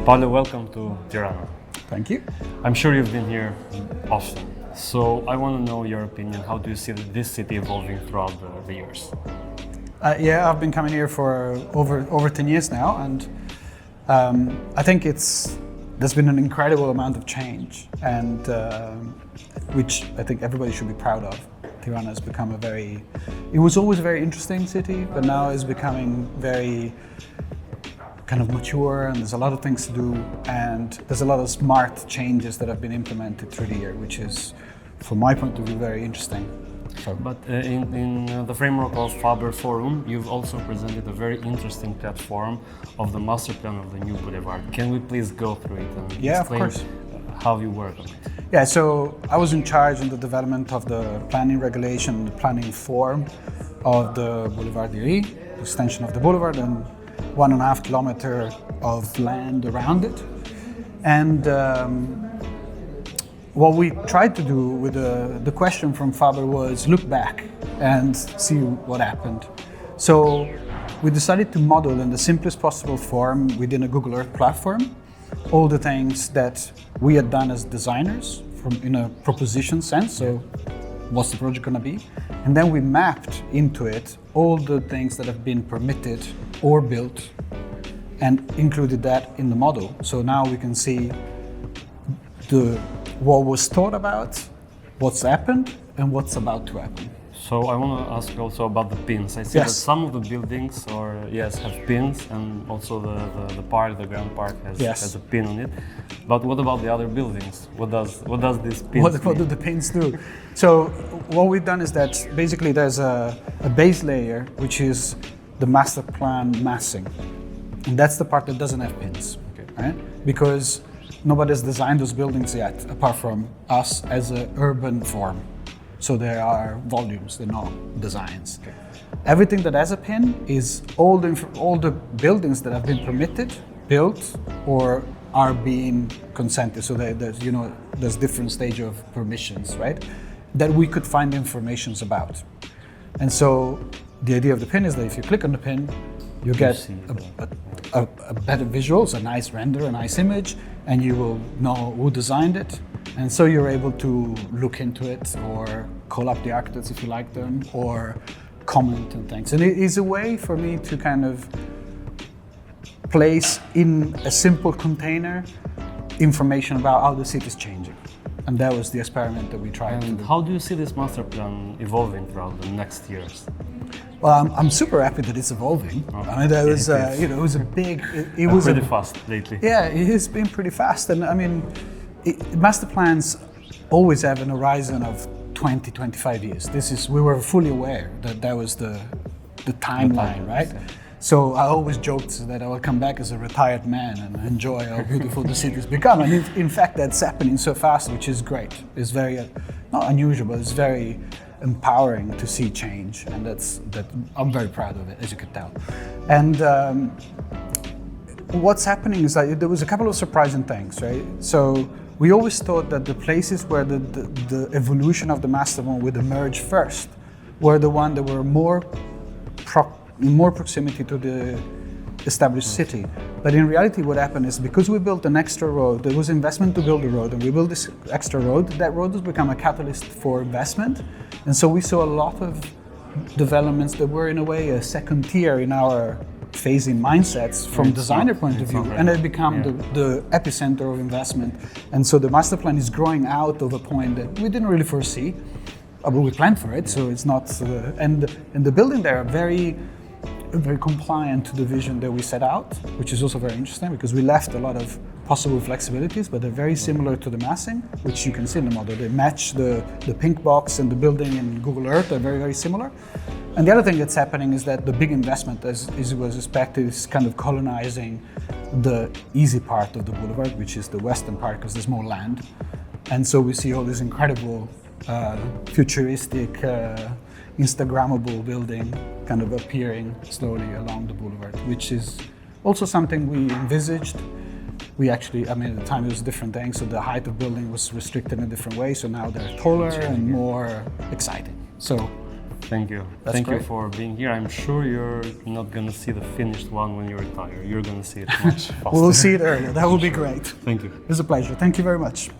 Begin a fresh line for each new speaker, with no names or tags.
Paolo, welcome to Tirana.
Thank you.
I'm sure you've been here often, so I want to know your opinion. How do you see this city evolving throughout the years?
Yeah, I've been coming here for over 10 years now, and I think there's been an incredible amount of change, and which I think everybody should be proud of. Tirana has become it was always a very interesting city, but now is becoming very kind of mature, and there's a lot of things to do, and there's a lot of smart changes that have been implemented through the year, which is, from my point of view, very interesting. So.
But in the framework of Faber Forum, you've also presented a very interesting platform of the master plan of the new boulevard. Can we please go through it and explain how you work on it?
Yeah, so I was in charge in the development of the planning regulation, the planning form of the Bulevardit, the extension of the boulevard, and 1.5 kilometers of land around it. And what we tried to do with the question from Faber was look back and see what happened. So we decided to model in the simplest possible form within a Google Earth platform all the things that we had done as designers in a proposition sense. So what's the project going to be? And then we mapped into it all the things that have been permitted or built and included that in the model. So now we can see what was thought about, what's happened, and what's about to happen.
So I want to ask you also about the pins. I see that some of the buildings have pins, and also the Grand Park has a pin on it. But what about the other buildings? What does this pin
What do the pins do? So what we've done is that basically there's a base layer, which is the master plan massing. And that's the part that doesn't have pins, right? Because nobody has designed those buildings yet, apart from us as an urban form. So there are volumes, they're not designs. Okay. Everything that has a pin is all the buildings that have been permitted, built, or are being consented. So there's different stage of permissions, right? That we could find information about. And so the idea of the pin is that if you click on the pin, you get a better visuals, a nice render, a nice image, and you will know who designed it. And so you're able to look into it or call up the architects if you like them, or comment and things. And it is a way for me to kind of place in a simple container information about how the city is changing. And that was the experiment that we tried to do.
How do you see this master plan evolving throughout the next years?
Well, I'm super happy that it's evolving. Okay. I mean, that was, it was a big. It was
pretty fast lately.
Yeah, it has been pretty fast, and I mean, master plans always have an horizon of 20, 25 years. We were fully aware that was the timeline, right? So I always joked that I will come back as a retired man and enjoy how beautiful the city's become. And in fact, that's happening so fast, which is great. It's very, not unusual, but it's very empowering to see change. And I'm very proud of it, as you could tell. And what's happening is that there was a couple of surprising things, right? So we always thought that the places where the evolution of the master plan would emerge first were the ones that were in more proximity to the established city. But in reality, what happened is because we built an extra road, there was investment to build a road, and we built this extra road, that road has become a catalyst for investment. And so we saw a lot of developments that were in a way a second tier in our phasing mindsets from designer point of view, and it became the epicenter of investment. And so the master plan is growing out of a point that we didn't really foresee, but we planned for it. So it's not, and the building there are very compliant to the vision that we set out, which is also very interesting because we left a lot of possible flexibilities, but they're very similar to the massing, which you can see in the model. They match the pink box and the building in Google Earth are very, very similar. And the other thing that's happening is that the big investment, as was expected, is kind of colonizing the easy part of the boulevard, which is the western part, because there's more land. And so we see all this incredible futuristic, Instagrammable building kind of appearing slowly along the boulevard, which is also something we envisaged. We actually, at the time it was a different thing, so the height of building was restricted in a different way, so now they're taller and more exciting. So
Thank you. Thank you for being here. I'm sure you're not going to see the finished one when you retire. You're going to see it much faster.
We'll see it earlier. That would be great.
Thank you.
It was a pleasure. Thank you very much.